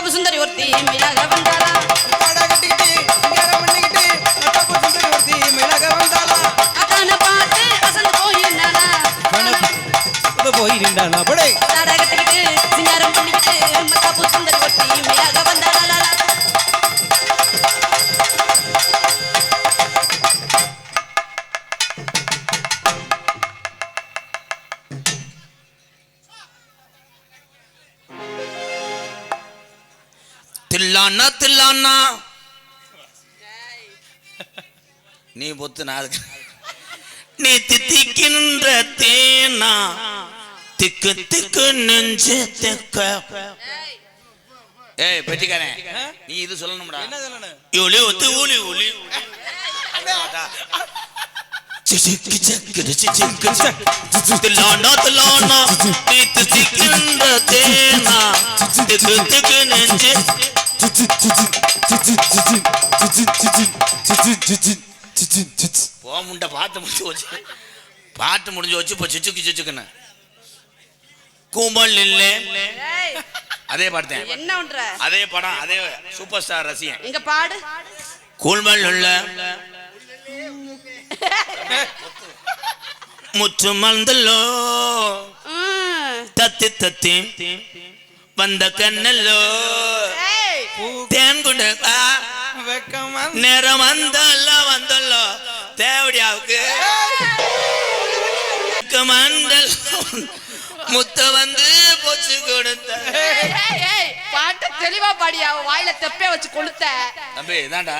மத்தாப்பு சுந்தரி ஒருத்தி மேலாக வந்தாளா கட்டிக்கிட்டு சிங்காரம் பண்ணிக்கிட்டு மத்தாப்பு சுந்தரி ஒருத்தி மேலாக வந்தாளா அக்கான பார்த்து அசந்து போயிருந்தாளா போயிருந்தாளா படை சாடா கட்டிக்கிட்டு சிங்காரம் பண்ணிக்கிட்டு மத்தாப்பு சுந்தரி ஒருத்தி மேலாக வந்தாளா தில்லானா தில்லானா நீ பொத்து நான் நீ தித்திக்கின்ற தேனா திக்கு திக்கு நெஞ்சு திக்க ஏய் பெட்டிக்காரன் நீ இது சொல்லணும்டா என்ன சொல்லணும் ஒலி ஒத்து ஒலி ஒலி தில்லானா தில்லானா நீ தித்திக்கின்ற தேனா திக்கு திக்கு நெஞ்சு போமுண்ட பாட்டு முடிஞ்சு வச்சு இப்போ சிச்சுக்கு சிச்சுக்குன்னு கூம்பல் இல்லை அதே பாடுத்தேன் என்ன பண்ற அதே படம் அதே சூப்பர் ஸ்டார் ரசிகன் இங்க பாடு கூழ்மல் உள்ள முற்று மறந்தல்லோ தத்தி தத்தி வந்த கண்ணல்லோ தேன் குண்ட நேரம் வந்தல்லோ தேவடியாவுக்கு மண்டல் முத்த வந்து போச்சு கொடுத்த பாட்டு தெளிவா பாடியா வாயில தெப்பே வச்சு கொளுத்த தம்பி இதான்டா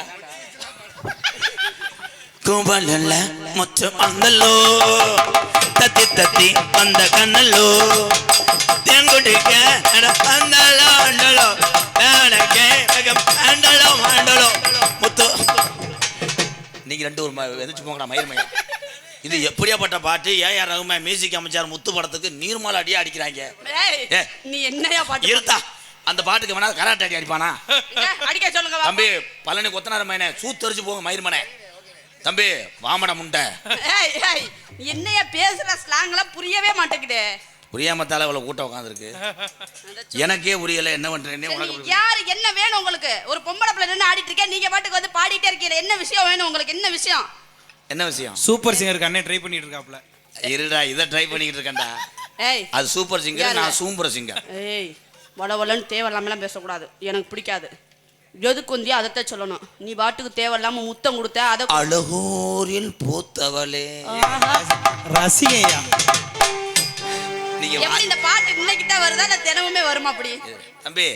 கும்பல்ல முச்சம் வந்தல்லோ தத்தி தத்தி வந்த கண்ணல்லோ தேன் குடிக்க அந்தலோ அண்டலோ அண்டலோ மண்டலோ முத்து நீங்க ரெண்டு ஒரு எதிர்த்து போங்கடா மயிர் மயம் இது எப்படியாப்பட்ட பாட்டு ஏஆர் ரகுமான் மியூசிக் அமைச்சார் முத்து படத்துக்கு நீர்மால அடியா அடிக்கிறாங்க நீ என்னையா பாட்டு இருத்தா அந்த பாட்டுக்கு வேணா கராட்டே அடி அடிப்பானா அடிக்க சொல்லுங்க தம்பி பழனி கொத்தனார் மயனே சூத்தரிச்சு போங்க மயிர் மனே தம்பி வாமட முண்டை என்னையா பேசுற ஸ்லாங்லாம் புரியவே மாட்டேங்குது புரியாமத்தால இவ்வளவு கூட்டம் உட்காந்துருக்கு எனக்கே புரியல என்ன பண்றேன்னு உனக்கு யாரு என்ன வேணும் உங்களுக்கு ஒரு பொம்பளை பிள்ளை நின்று ஆடிட்டு இருக்கேன் நீங்க பாட்டுக்கு வந்து பாடிட்டே இருக்கீங்க என்ன விஷயம் வேணும் உங்களுக்கு என்ன விஷயம் என்ன விஷயம் சூப்பர் சிங்கருக்கு அண்ணே ட்ரை பண்ணிட்டு இருக்காப்ல இருடா இதை ட்ரை பண்ணிக்கிட்டு இருக்கேன்டா அது சூப்பர் சிங்கர் நான் சூப்பர் சிங்கர் ஏய் வளவலன்னு தேவையில்லாமலாம் பேசக்கூடாது எனக்கு பிடிக்காது எதுக்கு வந்தியா அதைத்தான் சொல்லணும் நீ பாட்டுக்கு தேவையில்லாம முத்தம் கொடுத்த அதை அழகூரில் பூத்தவளே ரசிகையா எப்படி இந்த பாட்டு இன்னைக்கு தான் வருதா இல்ல தினமுமே வருமா அப்படி தம்பி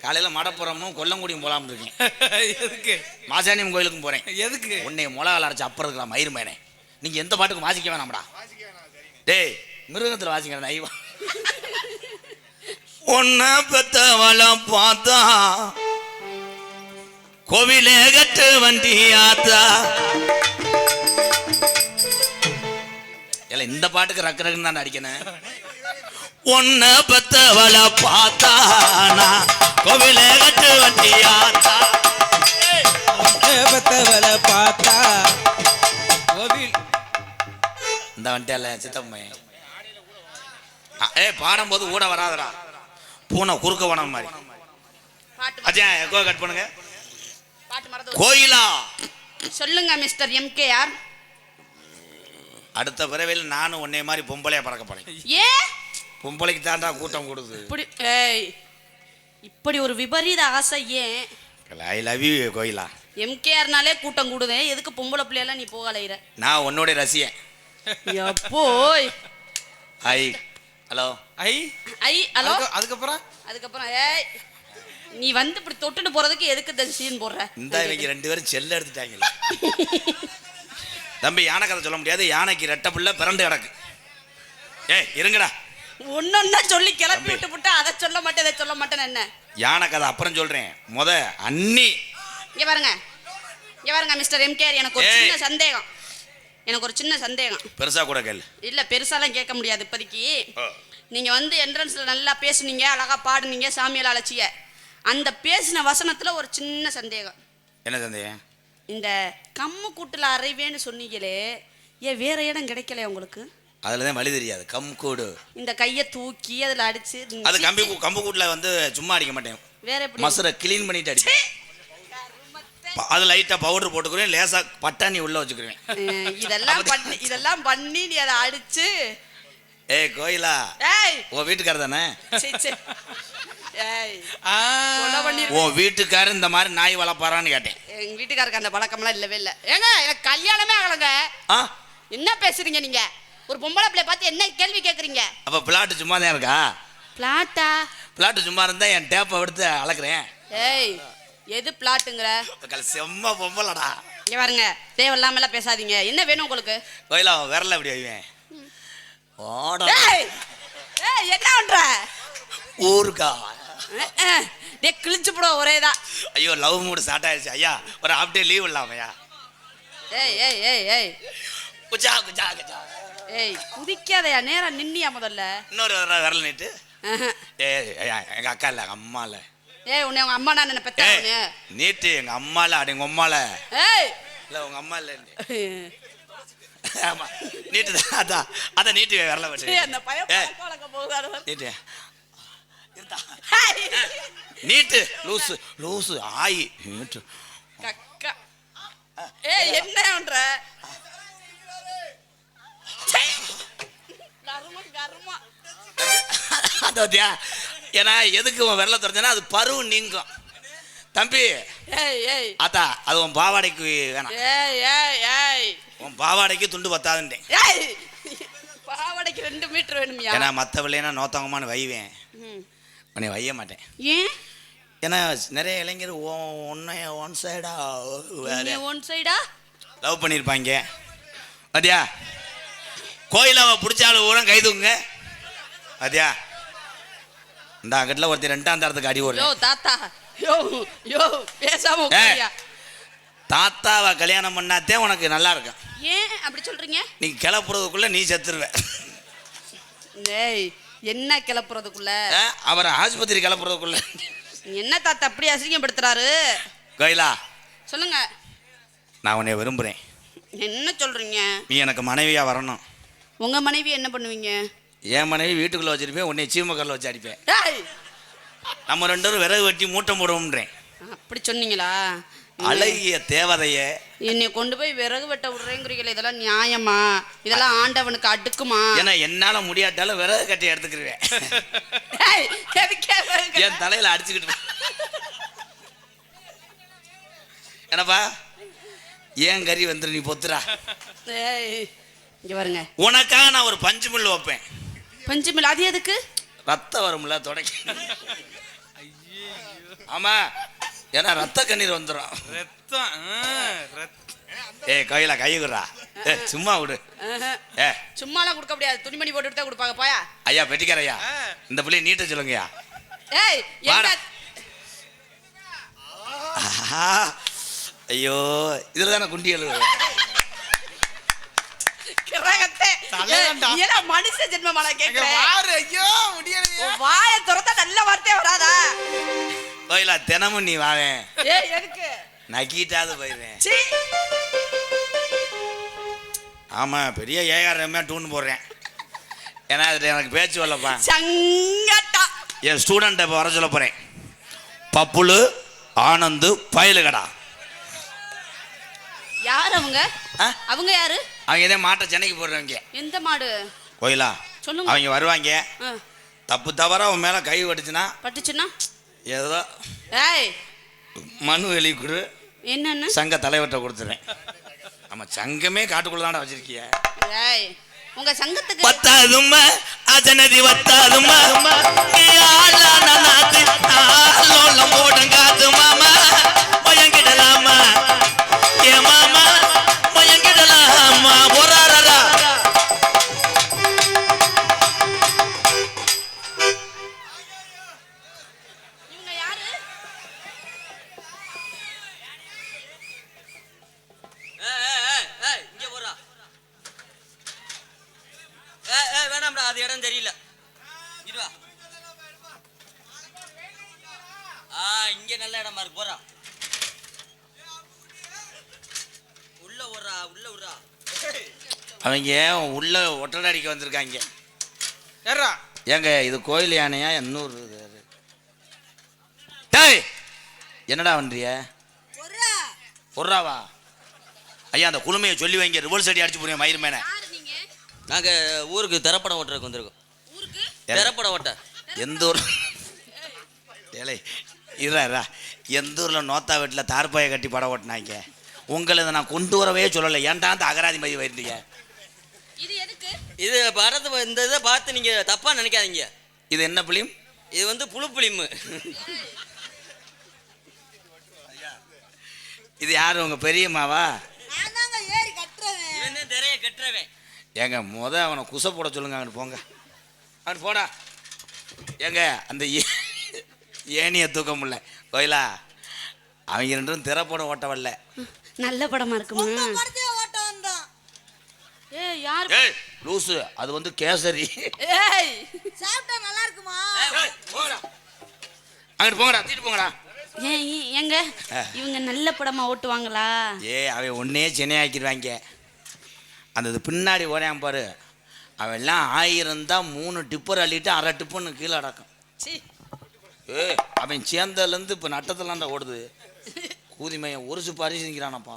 காலையில மடப்புறமும் கொல்லங்குடியும் போலாம்னு இருக்கேன் எதுக்கு மாசாணியம் கோயிலுக்கும் போறேன் எதுக்கு உன்னை மிளகால அரைச்சு அப்புறம் இருக்கலாம் மயிர் மேனே நீங்க எந்த பாட்டுக்கும் வாசிக்க வேணாம்டா டேய் மிருகத்துல வாசிக்கிறேன் ஐவா ஒன்ன பெத்தவளம் பார்த்தா கோவிலே கட்டு வண்டியாத்தா இல்ல இந்த பாட்டுக்கு ரக்கரக்குன்னு தான் அடிக்கணும் ஒன்ன பெத்தவள பார்த்தானா கோவிலே கட்டு வண்டியாத்தா பெத்தவள பார்த்தா கோவில் இந்த வண்டியால சித்தம்மையன் பாடும்போது கூட வராதடா பூனை குறுக்க வனம் மாதிரி அஜா எக்கோ கட் பண்ணுங்க கோயிலா சொல்லுங்க மிஸ்டர் எம்கேஆர் அடுத்த பிறவையில் நானும் உன்னை மாதிரி பொம்பளையா பறக்க போறேன் ஏ பொம்பளைக்கு தாண்டா கூட்டம் கொடுது இப்படி ஒரு விபரீத ஆசை ஏன் ஐ லவ் யூ கோயிலா எம்கேஆர்னாலே கூட்டம் கூடுதே எதுக்கு பொம்பளை பிள்ளையெல்லாம் நீ போகலையிற நான் உன்னோட ரசியன் எப்போய் ஐ ஹலோ ஐ ஐ ஹலோ அதுக்கப்புறம் ஏய் நீ வந்து இப்படி தொட்டுட்டு போறதுக்கு எதுக்கு இந்த சீன் போடுற இந்த இவங்க ரெண்டு பேரும் செல்ல எடுத்துட்டாங்களா தம்பி யானை கதை சொல்ல முடியாது யானைக்கு ரெட்டை புள்ள பிறண்டு கிடக்கு இருங்கடா ஒன்னொன்னா சொல்லி கிளப்பி விட்டு புட்டா அதை சொல்ல மாட்டேன் இதை சொல்ல மாட்டேன்னு என்ன யானை கதை அப்புறம் சொல்றேன் முத அண்ணி இங்க பாருங்க மிஸ்டர் எம்கேஆர் எனக்கு ஒரு சின்ன சந்தேகம் பெருசா கூட கேளு இல்ல பெருசாலாம் கேட்க முடியாது இப்போதைக்கு நீங்க வந்து என்ட்ரன்ஸ்ல நல்லா பேசுனீங்க அழகா பாடுனீங்க சாமியால அழைச்சிய அந்த பேசின வசனத்துல ஒரு சின்ன சந்தேகம் என்ன சந்தேகம் இந்த கம்மு கூட்டுல அரைவேன்னு சொன்னீங்களே ஏன் வேற இடம் கிடைக்கல உங்களுக்கு அதுலதான் வழி தெரியாது கம் கூடு இந்த கையை தூக்கி அதுல அடிச்சு அது கம்பு கூட்டுல வந்து சும்மா அடிக்க மாட்டேன் வேற எப்படி மசுரை கிளீன் பண்ணிட்டு அடிப்பேன். அது லைட்டா பவுடர் போட்டுக்குறேன், லேசா பட்டாணி உள்ள வச்சுக்குறேன். இதெல்லாம் பண்ணி நீ அதை அடிச்சு. ஏய் கோயிலா, ஏய் உன் வீட்டுக்காரர் தானே? சீ சீ. ஏய் உன் வீட்டுக்காரர் இந்த மாதிரி நாய் வளர்ப்பாரான்னு கேட்டேன். எங்க வீட்டுக்காரருக்கு அந்த பழக்கம்லாம் இல்லவே இல்லை. ஏங்க எனக்கு கல்யாணமே ஆகலங்க. என்ன பேசுறீங்க நீங்க? ஒரு பொம்பளை பிள்ளை பார்த்து என்ன கேள்வி கேக்குறீங்க? அப்ப பிளாட் சும்மா தான் இருக்கா? பிளாட்டா? பிளாட் சும்மா இருந்தா என் டேப்பை எடுத்து அளக்குறேன். ஏய் எது பிளாட்டுங்கிற? செம்ம பொம்பளடா. இங்க பாருங்க, தேவையில்லாம எல்லாம் பேசாதீங்க. என்ன வேணும் உங்களுக்கு? கோயிலா விரல எப்படி வைவேன்? ஏய் ஏய் என்ன பண்ற? ஊருக்கா டே கிழிச்சு போட ஒரேதான். ஐயோ லவ் மூட் ஸ்டார்ட் ஆயிடுச்சு ஐயா. ஒரு ஹாஃப் டே லீவ் இல்லாமையா? ஏய் ஏய் ஏய் ஏய் குஜா குஜா குஜா. ஏய் குதிக்காதயா, நேரா நின்னியா முதல்ல. இன்னொரு விரல் நீட்டு. ஏய் எங்க அக்கா இல்ல, எங்க அம்மா இல்ல. ஏய் உன்னை உங்க அம்மா நான் பெத்தவனே. நீட்டு எங்க அம்மா இல்ல, அட எங்க அம்மால. ஏய் இல்ல உங்க அம்மா இல்ல. ஆமா நீட்டு அதான் அதான் நீட்டு விரல வச்சு. ஏய் அந்த பையன் பழக்க போகுதாரு. நீட்டு நீட்டு லூசு லூசு ஆயி நீட்டு கக்கா. ஏய் என்ன பண்ற? கர்ம கர்ம. அதோதியா ஏன்னா எதுக்கு உன் விரல தொடச்சனா அது பருவு நீங்கும் தம்பி. ஏய் ஏய் அத்தா அது உன் பாவாடைக்கு வேணாம். ஏய் ஏய் ஏய் உன் பாவாடைக்கு துண்டு பத்தாதுண்டேன். ஏய் பாவாடைக்கு 2 மீட்டர் வேணும்யா. ஏன்னா மற்ற வில்லைனா நோத்தங்கமானு வைவேன், உன்னை வைய மாட்டேன். ஏன்? ஏன்னா நிறைய இளைஞர் ஒன் சைடா ஒன் சைடா லவ் பண்ணியிருப்பாங்க. அதியா கோயிலாவை பிடிச்சாலும் ஊரம் கைதுங்க. அதியா இந்த அங்கட்டில் ஒருத்தர் 2ஆம் தரத்துக்கு அடி ஓடுற. யோ தாத்தா யோ யோ பேசாம உட்காரியா. தாத்தாவை கல்யாணம் பண்ணாதே உனக்கு நல்லா இருக்கும். ஏன் அப்படி சொல்றீங்க? நீ கிளப்புறதுக்குள்ள நீ செத்துருவ. ஏய் என்ன கிளப்புறதுக்குள்ள? அவரை ஆஸ்பத்திரி கிளப்புறதுக்குள்ள. என்ன தாத்தா அப்படி அசிங்கப்படுத்துறாரு? கோயிலா சொல்லுங்க. நான் உன்னை விரும்புறேன். என்ன சொல்றீங்க? நீ எனக்கு மனைவியா வரணும். உங்க மனைவி என்ன பண்ணுவீங்க? என் மனைவி வீட்டுக்குள்ள வச்சிருப்பேன், உன்னை சீமக்கல்ல வச்சு அடிப்பேன். ஏய் நம்ம 2 பேரும் விறகு வெட்டி மூட்டை போடுவோம்ன்றேன். அப்படி சொன்னீங்களா? அழகிய தேவதைய என்னை கொண்டு போய் விறகு வெட்ட விடுறேங்கிறீங்களே, இதெல்லாம் நியாயமா? இதெல்லாம் ஆண்டவனுக்கு அடுக்குமா? ஏன்னா என்னால முடியாட்டாலும் விறகு கட்டி எடுத்துக்கிருவேன். என் தலையில அடிச்சுக்கிட்டு என்னப்பா ஏன் கறி வந்துரு நீ பொத்துறா. இங்க பாருங்க, உனக்காக நான் ஒரு பஞ்சு மில் வைப்பேன். பஞ்சு மில்? அது எதுக்கு? ரத்தம் வரும்ல தொடக்க. ஆமா ஏன்னா ரத்த கண்ணீர் வந்துடும். ஏய் கையில கையுறா, சும்மா விடு. சும்மாலாம் கொடுக்க முடியாது, துணிமணி போட்டு தான் கொடுப்பாங்க. போயா ஐயா பெட்டிக்கார ஐயா, இந்த பிள்ளைய நீட்ட சொல்லுங்கய்யா. ஏய் ஐயோ இதுல தானே குண்டி எழுது. மனுஷ ஜென்மமான கேக்குறேன். வாய திறந்தா நல்ல வார்த்தையே வராதா? கோயிலா தினமும் நீ வாவேன். ஏய் எதுக்கு? நக்கிட்டாது போயிடுவேன். ஆமா பெரிய ஏஆர்எம்ஏ டூன் போடுறேன். ஏன்னா அது எனக்கு பேச்சு வரலப்பா. சங்கட்டா என் ஸ்டூடெண்ட்டை இப்போ வர சொல்ல போறேன். பப்புலு ஆனந்து பயலுகடா. யார் அவங்க? அவங்க யாரு? அவங்க இதே மாட்டை சென்னைக்கு போடுறவங்க. எந்த மாடு? கோயிலா சொல்லுங்க. அவங்க வருவாங்க. தப்பு தவறா அவன் மேல கை பட்டுச்சுன்னா ஏதோ ஏய் மனு எழுதி கொடு. என்னன்னு? சங்க தலைவர்கிட்ட கொடுத்துறேன். நம்ம சங்கமே காட்டுக்குள்ளதான வச்சிருக்கிய. ஏய் உங்க சங்கத்துக்கு பத்தாதும்மா அஜனதி வத்தாதும்மா நாத்து ஆலோலம் போடுங்காது மாமா மயங்கிடலாமா ஏ மாமா மயங்கிடலாமா போறாரா. இவங்க யாரு? இங்க போறா. வேணாம்டா, அது இடம் தெரியல. இருவா. இங்க நல்ல இடமா இருக்கு, போறா. உள்ள ஓடுறா, உள்ள விடுறா. அவங்க உள்ள ஒட்டடை அடிக்க வந்திருக்காங்க. ஏங்க இது கோயில் யானையா? 800 ஏய் என்னடா பண்றிய? பொர்றாவா? ஐயா அந்த குளுமையை சொல்லி வைங்க, ரிவர்ஸ் அடி அடிச்சு போறீங்க மயிர் மேன. நாங்க ஊருக்கு திரைப்படம் ஓட்டுறதுக்கு வந்திருக்கோம். திரைப்படம் ஓட்ட எந்த ஊர்? ஏலே இரா எந்த ஊரில் நோத்தா வீட்டில் தார்பாயை கட்டி படம் ஓட்டினாங்க. உங்களை இதை நான் கொண்டு வரவே சொல்லலை. ஏன்டா அந்த அகராதி மதி வருந்தீங்க? இது படத்தை இந்த இதை பார்த்து நீங்க தப்பா நினைக்காதீங்க. இது என்ன பிலிம்? இது வந்து புழு பிலிம். இது யாரு உங்க பெரியம்மாவா? இவன் திரைய கட்டுறவன். ஏங்க அவனை குசை போட சொல்லுங்க. அவனு போங்க, அவனு போடா. ஏங்க அந்த ஏனியை தூக்க முடியல கோயிலா. அவங்க ரெண்டும் திரைப்படம் ஓட்ட வரல. நல்ல படமா இருக்குமா? ஏய் யார்? ஏய் லூசு, அது வந்து கேசரி. ஏய் சாப்பிட்டா நல்லா இருக்குமா? போடா அங்கிட்டு போங்கடா, தீட்டு போங்கடா. ஏங்க இவங்க நல்ல படமா ஓட்டுவாங்களா? அவன் ஒன்னே சென்னையாக்கிடுவாங்க. அந்த இது பின்னாடி ஓடையான் பாரு, அவன் எல்லாம் 1000 தான் 3 டிப்பர் அள்ளிட்டு 1/2 டிப்புன்னு கீழே அடக்கம். அவன் சேர்ந்ததுலேருந்து இப்போ நட்டத்துலாண்டா ஓடுது. கூதி மையன் ஒரு சுப்பு அரிசி நிற்கிறானப்பா.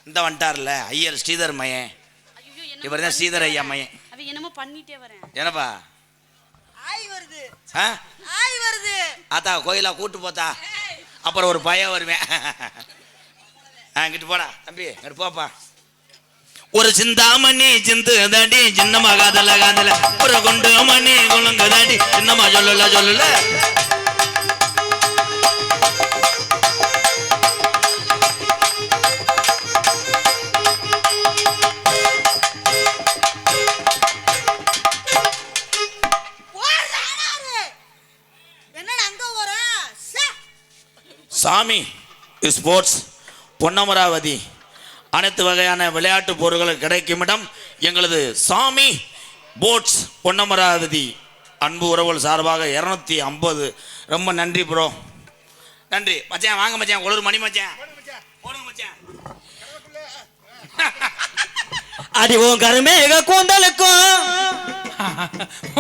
இந்த வந்துட்டார்ல ஐயர் ஸ்ரீதர் மையன், இவர் தான் ஸ்ரீதர் ஐயா மையன். அவன் என்னமோ பண்ணிட்டே வரேன். என்னப்பா ஆய் வருது, ஆ ஆய் வருது. ஆத்தா கோயிலா கூட்டு போத்தா, அப்புறம் ஒரு பையன் வருவேன். இங்கிட்டு போடா தம்பி, இங்கிட்டு போப்பா. ஒரு சிந்தாமணி சிந்து தாண்டி சின்னமா காதல காதல, ஒரு குண்டு மணி குழுங்க தாண்டி சின்னமா சொல்லல சொல்லல. என்னடா அங்க வர? சாமி ஸ்போர்ட்ஸ் பொன்னமராவதி அனைத்து வகையான விளையாட்டு பொருட்கள் கிடைக்கும் இடம் எங்களது சாமி போட்ஸ் பொன்னமராவதி. அன்பு உறவுகள் சார்பாக 250. ரொம்ப நன்றி ப்ரோ, நன்றி மச்சான். வாங்க மச்சான், ஒரு மணி மச்சான் போடுங்க மச்சான். அடி உன் கருமேக கூந்தலுக்கும்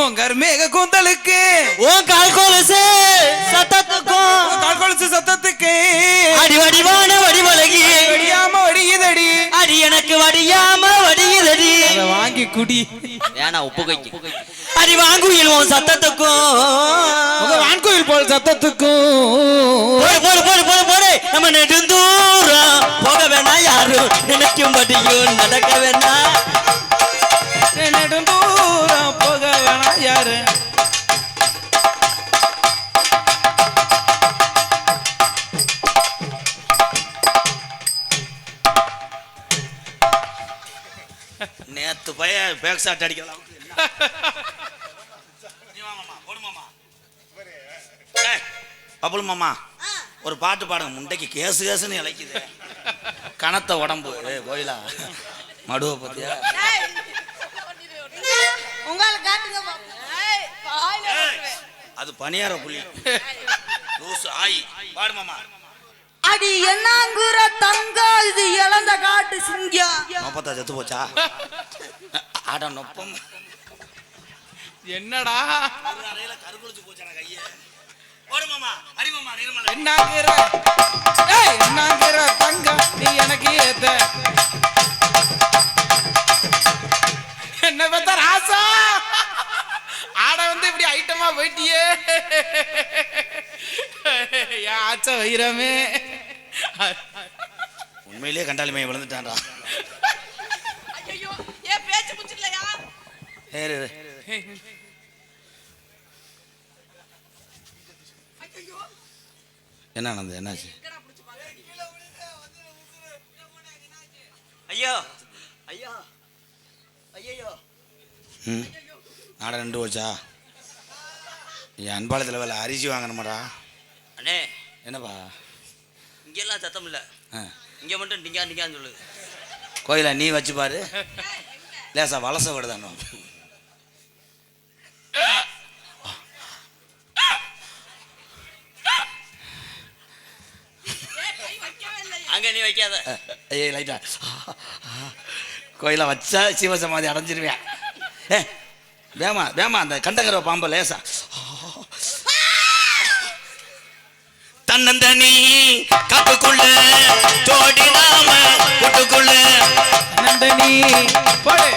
உன் கருமேக கூந்தலுக்கு, உன் கால் கொலுசு சத்தத்துக்கும், கால் கொலுசு சத்தத்துக்கு, அடி வடிவான வடிவழகி வடியாம வடியுதடி, அடி எனக்கு வடியாம வடியுதடி. அதை வாங்கி குடி. ஏன்னா உப்பு கைக்கு அடி வாங்குயில் உன் சத்தத்துக்கும், வான்கோயில் போல் சத்தத்துக்கும். போடு போடு போடு போடு போடு. நம்ம நெடுந்தூரம் போக வேணாம், யாரும் நினைக்கும்படியும் நடக்க வேணாம். நெடுந்தூரம் போக வேணாம் யாரு. நேத்து பைய பேக் ஷாட் அடிக்கலாம். பபுல் மாமா ஒரு பாட்டு பாடுங்க. முண்டைக்கு கேசு கேசுன்னு இழைக்குது. கனத்த உடம்பு கோயிலா மடுவை பத்தியா? உங்களை காட்டுங்க. அது பனியார புள்ளி லூசு ஆயி. பாடு மாமா. அடி என்னங்குற தங்கா, இது இழந்த காட்டு சிங்கம். நொப்பத்தா செத்து போச்சா? ஆடா நொப்பம் என்னடா கருகுளிச்சு போச்சாடா கைய. பாடு மாமா. அடி மாமா நிர்மலா. என்னங்கிற தங்கம் நீ எனக்கு ஏத்த, என்ன பத்த ராசா ஆட வந்து இப்படி ஐட்டமா போயிட்டியே. ஆச்ச வைரமே, உண்மையிலேயே கண்டாளி மையம் விழுந்துட்டான்டா. ஐயோ ஏன் பேச்சு புடிச்சிடலையா? என்ன ஆனது? என்னாச்சு? ஐயோ ஐயோ ஐயோ. ஆட 2 வச்சா என் அன்பாளத்தில் வேலை அரிசி வாங்கணுமாடா. அண்ணே என்னப்பா? இங்கெல்லாம் சத்தம் இல்லை, இங்க மட்டும் டிங்கான்னு சொல்லுது. கோயிலா நீ வச்சு பாரு, லேசா வலச விடுதானோ. அங்க நீ வைக்காத. ஐயே லைட்டா கோயிலா வச்சா சிவசமாதி அடைஞ்சிருவேன். வேமா வேமா அந்த கண்டகர பாம்பை லேசா தன்னந்தனி காட்டுக்குள்ள ஜோடி நாம கூட்டுக்குள்ள நந்தனி பாடு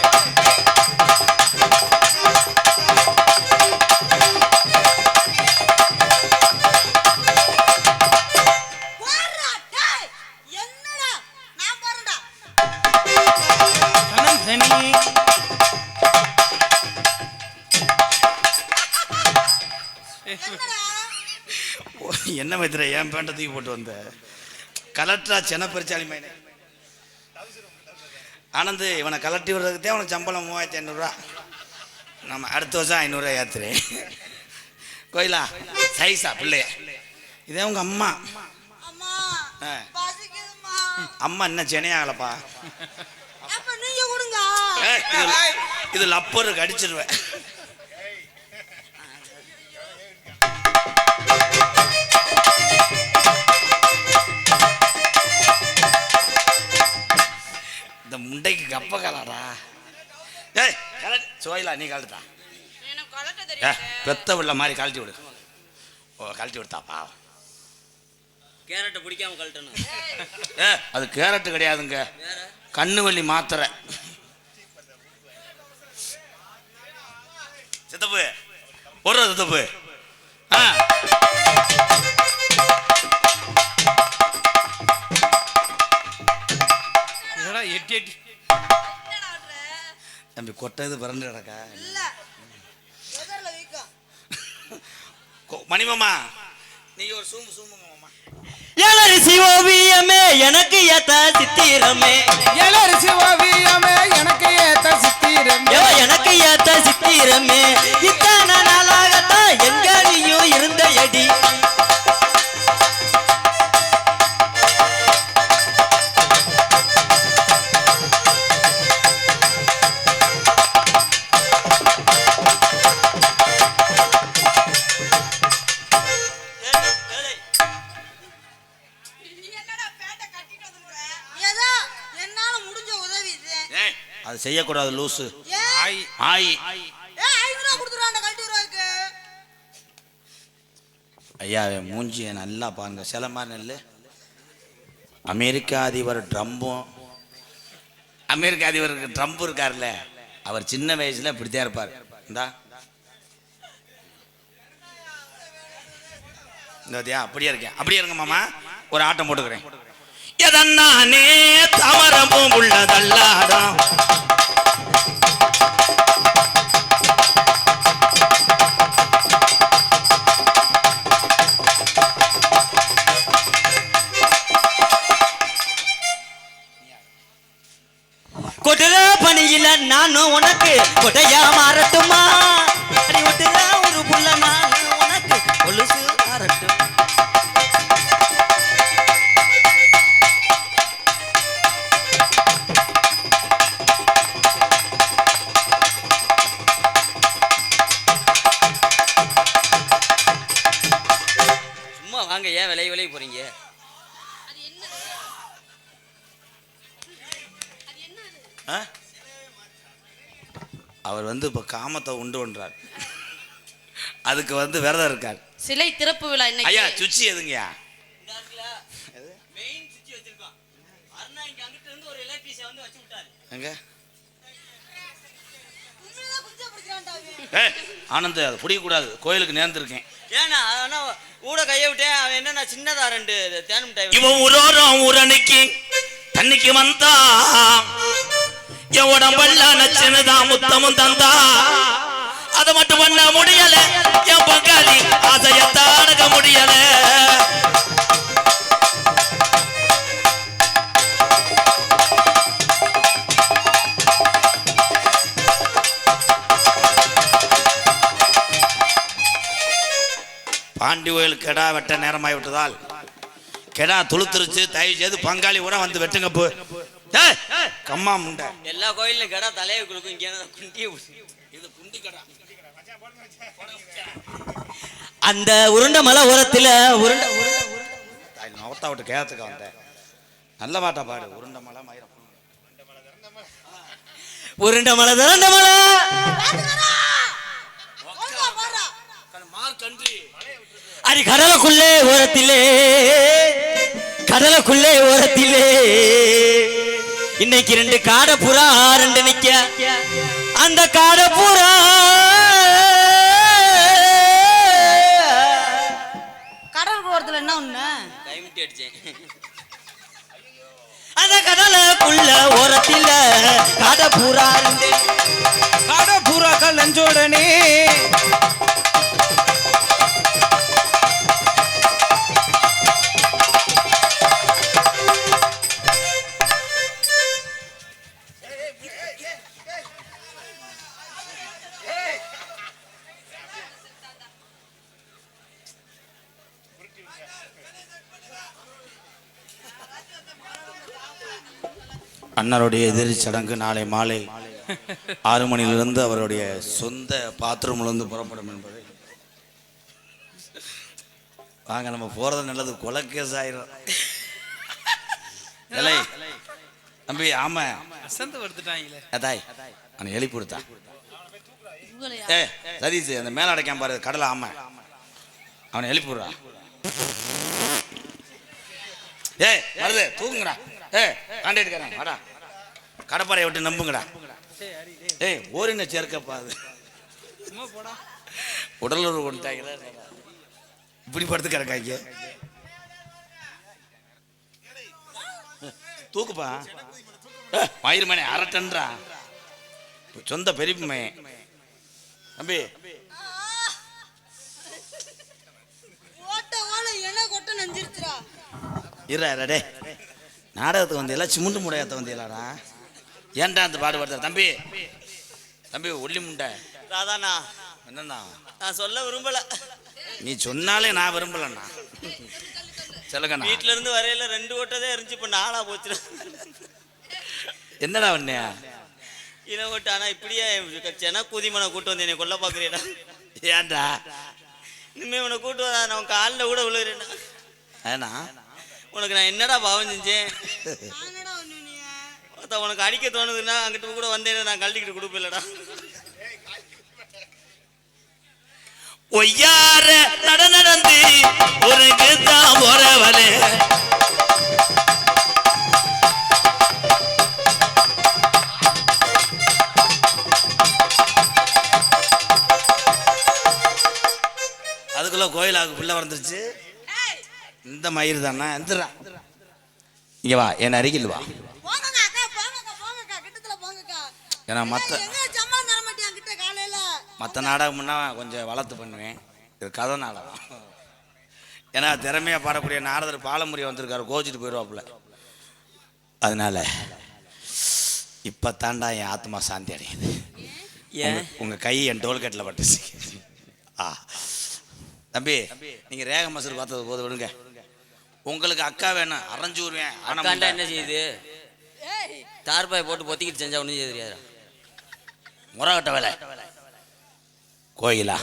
போடுறா, டேய். என்னடா நான் போறேன்டா. நந்தனி என்னடா என்ன மைத்திர என் பேண்ட தூக்கி போட்டு வந்த கலெக்டரா சென்ன பெருச்சாலி மைனே ஆனந்து இவனை கலட்டி விடுறதுக்கு உனக்கு சம்பளம் 3500 நம்ம அடுத்த வருஷம் 500 ஏத்துறேன் கோயிலா சைஸா பிள்ளைய இதே உங்க அம்மா அம்மா ஆ. பசிக்குதும்மா. அம்மா என்ன சென்னையாகலப்பா அப்ப நீங்க கொடுங்க. இது லப்பருக்கு அடிச்சிருவேன் இந்த முண்டைக்கு கப்ப காலாடா ஏய் சோயிலா நீ கழட்டா எனக்கு கலட்ட ஏ தெரியாது. பெத்த உள்ள மாதிரி கழட்டி விடு ஓ கழட்டி விடுத்தாப்பா கேரட்டை பிடிக்காம கழட்டணும். ஏ அது கேரட்டு கிடையாதுங்க கண்ணு வலி மாத்திரை சித்தப்பு ஒரு சித்தப்பு ஆ இதெல்லாம் எட்டி எட்டி என்னடா பண்ற? தம்பி கொட்டது பிறந்து கிடக்கா இல்ல எதர்ல வைக்கும். மணிமாமா நீங்க ஒரு சூம்பு சூம்புங்க மாமா ஏலரிசி ஓவியமே எனக்கு ஏத்த சித்திரமே எலரிசி ஓவியமே எனக்கு ஏத்த சித்திரமே எனக்கு ஏத்த சித்திரமே இத்தனை நாளாகத்தான் எங்கேயும் இருந்த எடி நீ என்னடா பேண்ட கட்டிட்டு வந்துற? ஏதோ என்னால முடிஞ்ச உதவி இது. ஏய் அது செய்யக்கூடாது லூசு ஏன்? ஆய் ஆயி ஏய் 500 கொடுத்துறான்டா கழட்டி விடுறதுக்கு. ஐயா மூஞ்சியை நல்லா பாருங்க சில மாதிரி நெல் அமெரிக்கா அதிபர் ட்ரம்பும் அமெரிக்க அதிபருக்கு ட்ரம்ப் இருக்கார்ல அவர் சின்ன வயசுல இப்படித்தான் இருப்பார் இந்தா இந்த அப்படியே இருக்கேன் அப்படியே இருங்க மாமா ஒரு ஆட்டம் போட்டுக்கிறேன் எதன்னானே தமரமும் உள்ளதல்லாதான் கொட்டுற பணியில நானும் உனக்கு கொட்டையா மாறட்டுமா அடி ஒட்டுற ஒரு புள்ள நானும் உனக்கு கொலுசு மாறட்டும் சும்மா வாங்க ஏன் விலை போறீங்க அது என்ன? அது என்ன அது? ஆ? அவர் வந்து இப்போ காமத்தை உண்டு பண்றார் அதுக்கு வந்து விரதம் இருக்கார் சிலை திறப்பு விழா ஐயா இன்னைக்கு. சுச்சி எதுங்கய்யா எங்க உண்மையிலே குஞ்சா பிடிக்கிறான்டா அவன். ஏய் ஆனந்த் அது பிடிக்கக்கூடாது கோயிலுக்கு நேர்ந்திருக்கேன் ஏன்னா ஆனா ஊட கைய விட்டேன் அவன் என்னன்னா சின்னதா 2 தேன் மிட்டாய் இவன் உரோரம் ஊரணிக்கு தண்ணிக்கு வந்தா என் உடம்பெல்லாம் நச்சுனுதான் முத்தமும் தந்தா அதை மட்டும் பண்ண முடியல என் பங்காளி ஆசையத்தான் அடக்க முடியல பாண்டி கோயில் கெடா வெட்ட நேரமாகி விட்டதால் கெடா துளுத்துருச்சு தயவு செய்து பங்காளி கூட வந்து வெட்டுங்க போ ஏய், கம்மா முண்டை எல்லா கோயிலும் கடை தலையை குளுக்கும் இங்க குண்டிய இது குண்டி கடா அந்த உருண்டை மலை ஓரத்துல உருண்டை நவத்தா விட்டு கேத்துக்க வந்தேன் நல்ல பாட்டா பாடு உருண்டை மலை மயிரம் உருண்டை மலை திரண்ட மலை பாத்துக்கடா. ஒழுங்கா பாடுறா. மார்க் கன்றி அடி கடலுக்குள்ளே ஓரத்திலே கடலுக்குள்ளே ஓரத்திலே இன்னைக்கு 2 காடை புறா 2 நிக்க அந்த காடை புறா கடல் போறதுல என்ன ஒண்ணு கைமிட்டி அடிச்சேன் அந்த கடலுக்குள்ள ஓரத்தில காடை புறா 2 காட பூராக்கள் நெஞ்சோடனே அண்ணருடைய எதிரி சடங்கு நாளை மாலை 6 மணியிலிருந்து அவருடைய சொந்த பாத்ரூம்லேருந்து புறப்படும் என்பதை வாங்க நம்ம போறது நல்லது கொலை கேஸ் ஆயிரும். இல்லை தம்பி ஆமா அசந்து வருதுட்டாங்களே தாய் அவனை எழுப்பி கொடுத்தா சதீஷ் அந்த மேல அடைக்காம பாரு கடலை ஆமா அவனை எழுப்பி விடுறா. வருது தூங்குங்கடா. காண்டாக்டுக்காரன் வாடா கடப்பாறையை விட்டு நம்புங்கடா. ஓரின சேர்க்கப்பா அது உடலுறவு கொண்டுட்டாங்க இப்படி படுத்து கிடக்காங்க. தூக்குப்பா மயிறு மணி அரட்டன்றா சொந்த பெரியமே தம்பி ஓட்ட ஓல என்ன கொட்ட நஞ்சிருச்சுடா டே நாடகத்துக்கு வந்தியெல்லாம் சிமுண்டு முடையாத்த வந்தியலாடா ஏன்டா அந்த பாடுபடுத்த தம்பி தம்பி ஒல்லி முண்டை ராதாண்ணா என்னண்ணா நான் சொல்ல விரும்பல நீ சொன்னாலே நான் விரும்பலண்ணா சொல்லுங்கண்ணா. வீட்டுல இருந்து வரையில 2 ஓட்டதே இருந்துச்சு இப்ப 4 போச்சு. என்னடா வண்ணியா இன ஓட்டு ஆனா இப்படியே சென கூதிமனை கூட்டு வந்து என்னை கொல்ல பாக்குறேடா. ஏன்டா இனிமே உன்னை கூட்டு வந்தா நான் காலில் கூட விழுகிறேன்னா ஏன்னா உனக்கு நான் என்னடா பாவம் செஞ்சேன். நானடா ஒண்ணு நீ உனக்கு அடிக்க தோணுதுன்னா அங்கிட்ட கூட வந்தேன் நான் கழட்டிக்கிட்டு கொடுப்பில்லடா. ஒய்யார நடந்து ஒரு போறவளே அதுக்குள்ள கோயிலாக்கு பிள்ளை வந்துருச்சு. இந்த மயிர் தானே எந்திரா இங்க வா என் அருகில் வா. போங்கக்கா அக்கா போங்கக்கா கிட்டத்துல போங்கக்கா. ஏன்னா மற்ற எங்க சம்பளம் தர மாட்டியா கிட்ட காலையில மற்ற நாடகம்னா கொஞ்சம் வளர்த்து பண்ணுவேன். இது கதை நாடகம். ஏன்னா திறமையா பாடக்கூடிய நாரதர் பாலமுறை வந்திருக்காரு கோச்சிட்டு போயிடுவாப்புல. அதனால இப்ப தாண்டா என் ஆத்மா சாந்தி அடையுது. உங்க கை என் டோல்கேட்டில் பட்டுச்சு. தம்பி நீங்க ரேக மசூர் பார்த்தது போது விடுங்க. உங்களுக்கு அக்கா வேணும் அரைஞ்சு விடுவேன். அக்காண்டா என்ன செய்யுது தார்பாய் போட்டு பொத்திக்கிட்டு செஞ்சா ஒன்றும் செய்ய தெரியாது. முறகட்ட வேலை கோயிலா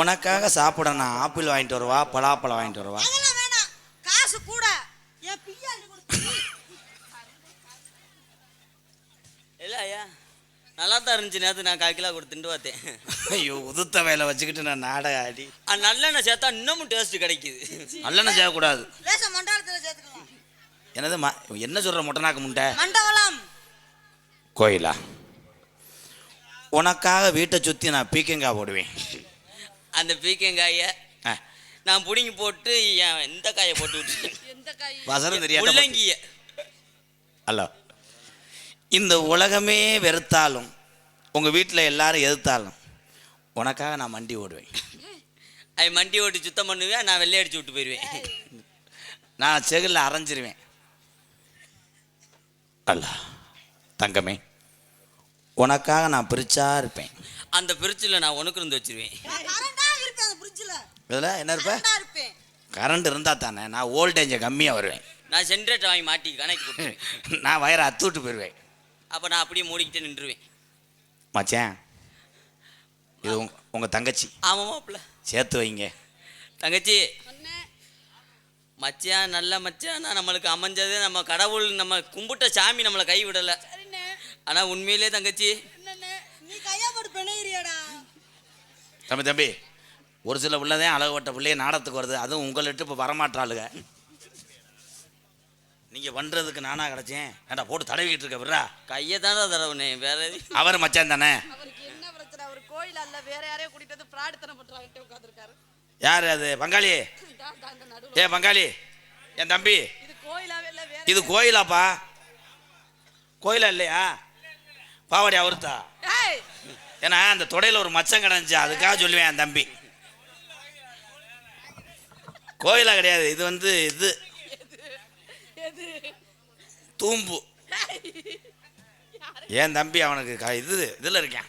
உனக்காக சாப்பிட நான் ஆப்பிள் வாங்கிட்டு வருவா பலாப்பழம் வாங்கிட்டு வருவா. அதெல்லாம் வேணாம் காசு கூட என் பிள்ளை அள்ளி கொடுத்து இல்லை ஐயா நல்லா தான் இருந்துச்சு. நேற்று நான் 1/4 கிலோ கொடுத்துட்டு பார்த்தேன். ஐயோ உதுத்த வேலை வச்சுக்கிட்டு நான் நாடகம் ஆடி நல்லெண்ணெய் சேர்த்தா இன்னமும் டேஸ்ட் கிடைக்குது. நல்லெண்ணெய் செய்யக்கூடாது. லேச மண்டலத்துல சேர்த்துக்கலாம். என்னது என்ன சொல்ற மொட்டனாக்கு முண்டை மண்டவளம் கோயிலா உனக்காக வீட்டை சுற்றி நான் பீக்கங்காய் போடுவேன். அந்த பீக்கங்காயை நான் பிடுங்கி போட்டு எந்த காயை போட்டு விட்டு எந்த காய் வசனம் தெரியாது முள்ளங்கிய அல்ல. இந்த உலகமே வெறுத்தாலும் உங்கள் வீட்டில் எல்லாரும் எதிர்த்தாலும் உனக்காக நான் மண்டி ஓடுவேன். அது மண்டி ஓட்டி சுத்தம் பண்ணுவேன். நான் வெள்ளை அடிச்சு விட்டு போயிடுவேன். நான் செகில் அரைஞ்சிருவேன். அல்ல தங்கமே உனக்காக நான் பிரிச்சா இருப்பேன். அந்த பிரிட்ஜில் நான் உனக்கு இருந்து வச்சிருவேன். கரண்டா இருப்பேன் அந்த ஃப்ரிட்ஜ்ல இதில் என்ன இருப்பேன் கரண்டா இருப்பேன். கரண்ட் இருந்தால் தானே நான் வோல்டேஜை கம்மியாக வருவேன். நான் ஜென்ரேட்டர் வாங்கி மாட்டி கணக்கு கொடுத்துருவேன். நான் வயரை அத்து விட்டு போயிடுவேன். அப்போ நான் அப்படியே மூடிக்கிட்டே நின்றுவேன். மச்சான் இது உங்கள் தங்கச்சி ஆமாமாப்ல சேர்த்து வைங்க. தங்கச்சி மச்சான் நல்ல மச்சான் நம்மளுக்கு அமைஞ்சது. நம்ம கடவுள் நம்ம கும்பிட்ட சாமி நம்மளை கை விடலை. ஆனால் உண்மையிலே தங்கச்சி நீ கையா போட்டு பெணையிறியாடா. தம்பி ஒரு சில பிள்ளைதான் அழகு பட்ட பிள்ளைய நாடத்துக்கு வருது. அதுவும் உங்களை விட்டு இப்போ வரமாட்டாளுங்க. நீங்க பண்றதுக்கு நானா கிடைச்சேன். ஏன்டா போட்டு தடவிக்கிட்டு இருக்க விட்றா. கையை தானே தடவுனே, வேற எது? அவர் மச்சான் தானே. அவருக்கு என்ன பிரச்சனை? அவர் கோயில் அல்ல, வேற யாரையும் கூட்டிட்டு வந்து பிரார்த்தனை பண்றாங்க உட்காந்துருக்காரு. யார் அது? பங்காளி. ஏ பங்காளி, என் தம்பி. இது கோயிலாவே இல்ல, வேற இது கோயிலாப்பா? கோயிலா இல்லையா? பாவாடி அவருத்தா? ஏய், ஏன்னா அந்த தொடையில ஒரு மச்சம் கிடந்துச்சு, அதுக்காக சொல்லுவேன் என் தம்பி. கோயிலா கிடையாது இது. வந்து இது எது? தூம்பு. என் தம்பி அவனுக்கு இதுல இருக்கேன்.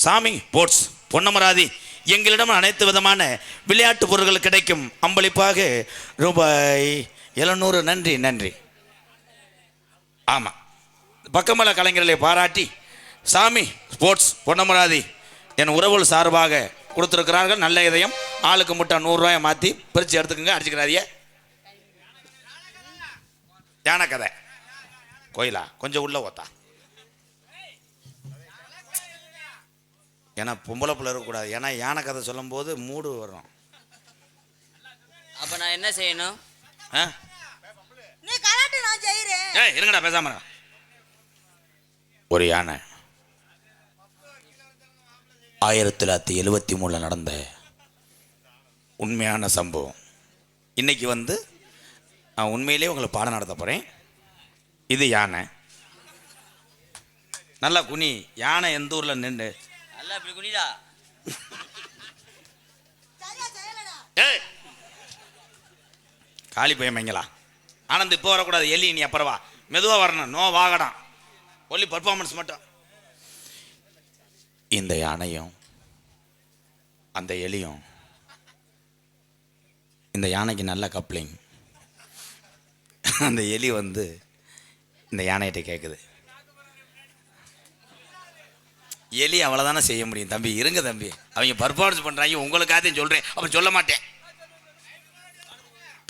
சாமி போர்ட்ஸ் பொன்னமராதி எங்களிடம் அனைத்து விதமான விளையாட்டு பொருட்கள் கிடைக்கும். அம்பளிப்பாக ரூபாய் 700. நன்றி நன்றி. ஆமாம், பக்கமல கலைஞர்களை பாராட்டி சாமி ஸ்போர்ட்ஸ் பொன்னமராதி என் உறவுகள் சார்பாக கொடுத்துருக்கிறார்கள். நல்ல இதயம். ஆளுக்கு முட்டை 100 ரூபாயை மாற்றி பிரித்து எடுத்துக்கோங்க. அடிச்சுக்கிறாதிய யானை கதை கோயிலா கொஞ்சம் உள்ள ஓத்தா. ஏன்னா பொம்பளை பிள்ளை இருக்கக்கூடாது. ஏன்னா யானை கதை சொல்லும் போது மூடு வரும். அப்ப நான் என்ன செய்யணும்? நீ கலாட்டு, நான் செய்யறேன். ஏய் இருங்கடா பேசாம. ஒரு யானை 1973 நடந்த உண்மையான சம்பவம். இன்னைக்கு வந்து நான் உண்மையிலேயே உங்களுக்கு பாடம் நடத்த போகிறேன். இது யானை. நல்லா குனி. யானை எந்த ஊரில் நின்று நல்லா இப்படி குனிடா. சரியா செய்யலடா. ஏய் காளி பையமைங்களா ஆனந்த் இப்போ வரக்கூடாது. எலி நீ அப்புறவா மெதுவாக வரணும். நோ வாகடம் ஒன்லி பர்ஃபார்மன்ஸ் மட்டும். இந்த யானையும் அந்த எலியும், இந்த யானைக்கு நல்ல கப்ளிங். அந்த எலி வந்து இந்த யானைகிட்ட கேட்குது. எலி அவ்வளோதானே செய்ய முடியும். தம்பி இருங்க தம்பி, அவங்க பர்ஃபார்மன்ஸ் பண்ணுறாங்க, உங்களுக்காகத்தையும் சொல்கிறேன். அப்புறம் சொல்ல மாட்டேன்.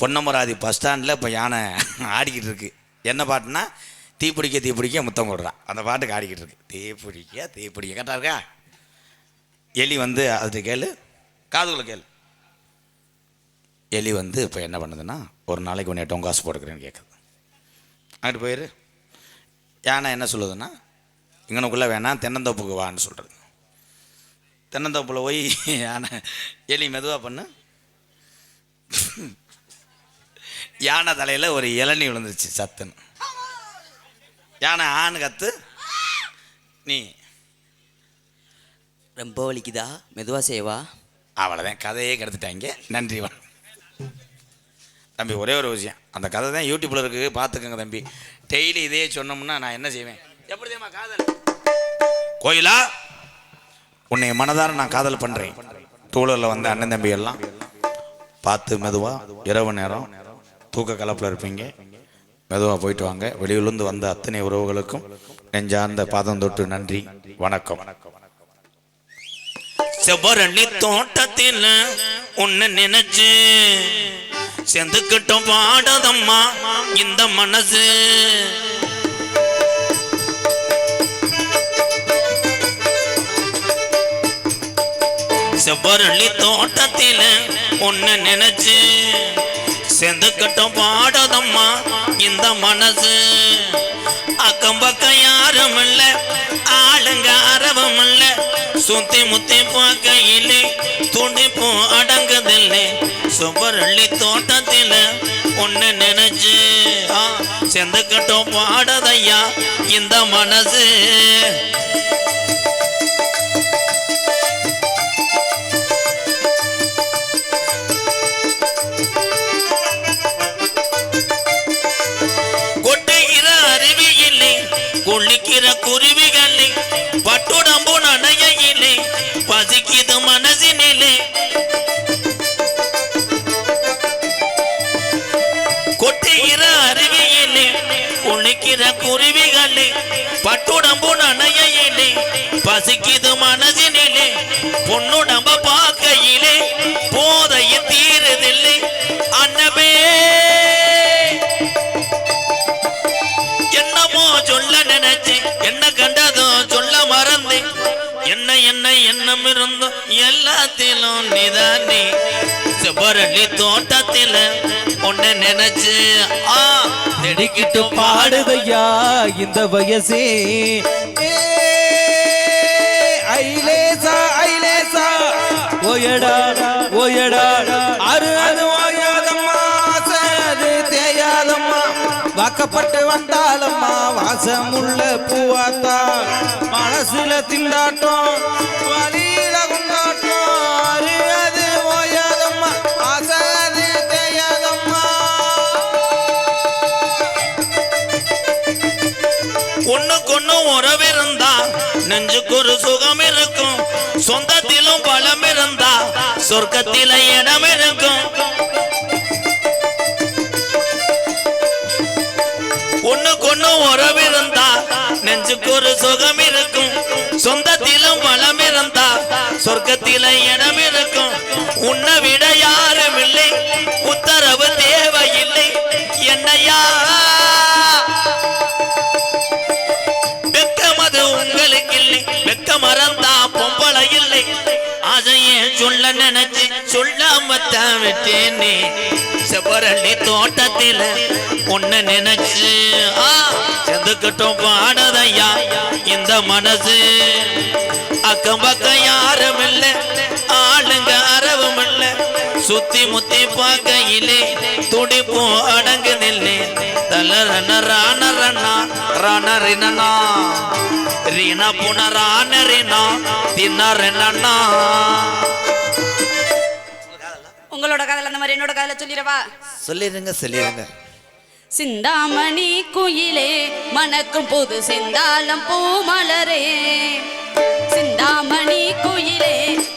பொன்னமராதி பஸ் ஸ்டாண்டில் இப்போ யானை ஆடிக்கிட்டு இருக்கு. என்ன பாட்டுனா தீப்பிடிக்க தீப்பிடிக்க முத்தம் கொடுறான். அந்த பாட்டுக்கு ஆடிக்கிட்டு இருக்கு. தீப்பிடிக்க தீப்பிடிக்க கரெக்டாக இருக்கா? எலி வந்து அதுக்கு கேளு, காதுகளை கேளு. எலி வந்து இப்போ என்ன பண்ணுதுன்னா, ஒரு நாளைக்கு உன்னை டொங்காசு போட்டுக்கிறேன்னு கேட்குது. அங்கிட்டு போயிரு. யானை என்ன சொல்லுதுன்னா, இங்கனுக்குள்ளே வேணாம் தென்னந்தோப்புக்கு வான்னு சொல்கிறது. தென்னந்தோப்பில் போய் யானை எலி மெதுவாக பண்ணு. யானை தலையில் ஒரு இளநீ விழுந்துச்சு சத்துன்னு. யானை ஆண் கத்து. நீ ரொம்ப வலிக்குதா? மெதுவா செய்வா. அவ்வளோதான், கதையே கெடுத்துட்டாங்க. நன்றி வா தம்பி. ஒரே ஒரு விஷயம், அந்த கதை தான் யூடியூப்பில் இருக்குது, பார்த்துக்கோங்க தம்பி. டெய்லி இதே சொன்னோம்னா நான் என்ன செய்வேன்? எப்படி தெரியுமா காதல்? கோயிலா உன்னை மனதார நான் காதல் பண்ணுறேன். டூலரில் வந்து அண்ணன் தம்பி எல்லாம் பார்த்து மெதுவாக, இரவு நேரம் தூக்க கலப்பில் இருப்பீங்க, மெதுவாக போயிட்டு வாங்க. வெளியூர்லேருந்து வந்த அத்தனை உறவுகளுக்கும் நெஞ்சார்ந்த பாதம் தொட்டு நன்றி, வணக்கம். செவ்வரணி தோட்டத்தில் உன்னை நினைச்சு செந்துக்கிட்டோம் பாடதம்மா இந்த மனசு. செவ்வரணி தோட்டத்தில் உன்னை நினைச்சு செந்துக்கிட்டோம் பாடதம்மா இந்த மனசு. அக்கம் பக்கம் யாரும் இல்ல, ஆளுங்க அரவம் இல்ல, சுத்தி முத்தி பார்க்கையிலே துடிப்பு அடங்குதில்லை. சுவரள்ளி தோட்டத்தில் ஒன்னு நினைச்சு செந்துக்கிட்டோம் பாடதையா இந்த மனசு. கொட்டுகிற அருவியிலே குளிக்கிற குருவிகளே பட்டுடம்பு நனையிலே பசிக்குது மனசினிலே. கொட்டுகிற அருவியிலே குளிக்கிற குருவிகளே பட்டுடம்பு நனையிலே பசிக்குது மனசினிலே. பொண்ணுடம்ப பார்க்கையிலே போதைய தீருதில்லை அன்னமே. என்னமோ சொல்ல நினைச்சு என்ன கண்டதோ சொல்ல மறந்தேன். என்னை எண்ணம் இருந்தும் எல்லாத்திலும் நீதானே செவ்வரளி தோட்டத்தில உன்னை நினைச்சு நெடுக்கிட்டு பாடுதையா இந்த வயசே ஐலேசா ஐலேசா ஓயடா ஓயடா அரு அது ஓயாதம்மா அது தேயாதம்மா வாக்கப்பட்டு வந்தாலம்மா வாசமுள்ள பூவாத்தா மனசுல திண்டாட்டம் வழியில கொண்டாட்டம் அரு அது ஓயாதம்மா அது தேயாதம்மா ஒண்ணுக்கொண்ணு உறவிருந்தா நெஞ்சுக்கு ஒரு சுகம் இருக்கும் சொந்தத்திலும் பலம் இருந்தா சொர்க்கத்தில இடம் இருக்கும் ஒண்ணுக்கொண்ணு உறவிருந்தா நெஞ்சுக்கு ஒரு சுகம் இருக்கும் சொந்தத்திலும் பலம் இருந்தா சொர்க்கத்தில இடம் இருக்கும் உன்னை விட யாரும் இல்லை உத்தரவு தேவையில்லை என்னையா வெக்கமது உங்களுக்கு இல்லை வெக்க மறந்தா பொம்பளை இல்லை அதையே சொல்ல நினைச்சு சொல்லாமத்தான் விட்டேனே செவ்வரளி தோட்டத்தில ஒன்னு நினைச்சு செந்துக்கிட்டும் பாடுதையா இந்த மனசு அக்கம் பக்கம் யாரும் இல்ல ஆளுங்க அரவும் இல்ல சுத்தி முத்தி பார்க்கையிலே துடிப்பும் அடங்கு நில்லே தலரன ராண ரண்ணா ராண ரினனா ரீனா புன ராண ரினா தின்னா உங்களோட காதல் அந்த மாதிரி என்னோட காதல சொல்லிடவா? சொல்லிருங்க சிந்தாமணி குயிலே மணக்கும் போது செந்தாளம் பூமலரே சிந்தாமணி குயிலே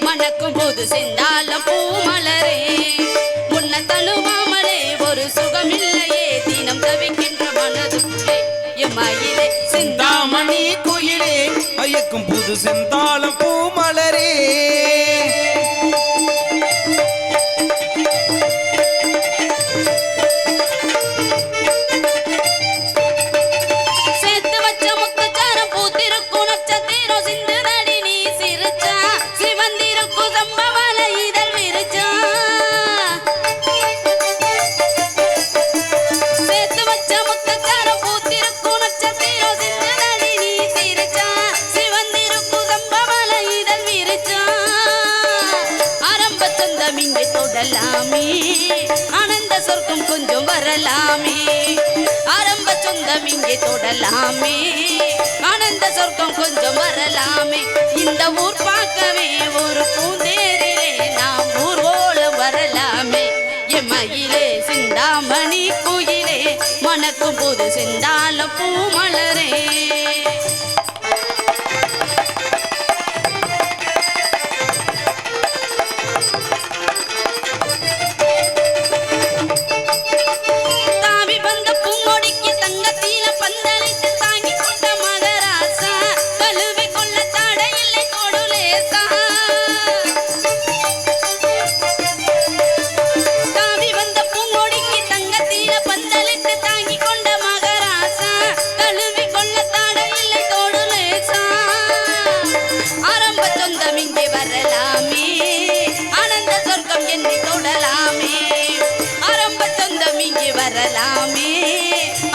மணக்கும் போது செந்தாளம் பூமலரே முன்ன தழுவாமலே ஒரு சுகமில்லையே தினம் தவிக்கின்ற மனதுக்குள்ளே எம்மாயிலே சிந்தாமணி குயிலே ஐயக்கும் புது செந்தாளம் பூமலரே சேர்த்து வச்ச முத்துச்சாரம் பூத்திருக்கும் நட்சத்திரம் சிந்துதடி நீ சிரிச்சா சிவந்திருக்கும் சம்பவன இதழ் விரிச்சா சேர்த்து வச்ச முத்துச்சாரம் பூத்திருக்கும் நட்சத்திரம் சிந்துதடி நீ சிரிச்சா சிவந்திருக்கும் சம்பவன இதழ் விரிச்சா ஆரம்ப சொந்தம் இங்கே தொடலாமே ஆனந்த சொர்க்கம் கொஞ்சம் வரலாமே ஆரம்ப சொந்தம் இங்கே தொடலாமே ஆனந்த சொர்க்கம் கொஞ்சம் வரலாமே இந்த ஊர் பார்க்கவே ஒரு பூந்தேரிலே நாம் ஊர்வோலம் வரலாமே எம்மையிலே சிந்தாமணி குயிலே மணக்கும் போது செந்தாளம் பூமலரே தாவி வந்த பூங்கொடிக்கு தங்கத்தில பந்தலிட்டு தாங்கி கொண்ட மகராசா கழுவி கொள்ள தடையில்லை கொடுலேசா தாவி வந்த பூங்கொடிக்கு தங்கத்தில பந்தலிட்டு தாங்கி கொண்ட மகராசா கழுவி கொள்ள தடையில்லை கொடுலேசா ஆரம்ப சொந்தம் இங்கே வரலாமே ஆனந்த சொர்க்கம் என்னை தொடலாமே ஆரம்ப சொந்தம் இங்கே வரலாமே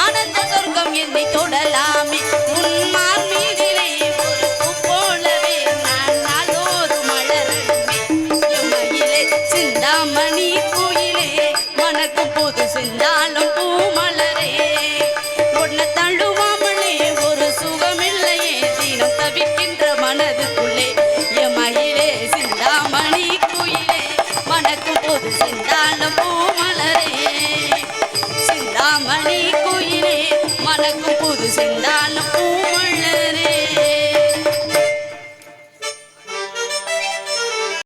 ஆனந்த சொர்க்கம் என்னை தொடலாமே உன்மார் மீதிலே ஒரு பூ போலவே நான் நாளோறு மலரணுமே எம்மையிலே சிந்தாமணி குயிலே மணக்கும் போது செந்தாளம் பூமலரே உன்னை தழுவாமலே ஒரு சுகமில்லையே தினம் தவிக்கின்ற மனதுக்குள்ளே எம்மையிலே சிந்தாமணி குயிலே மணக்கும் போது செந்தாளம் பூமலரே சிந்தாமணி குயிலே மணக்கும் போது செந்தாளம் பூமலரே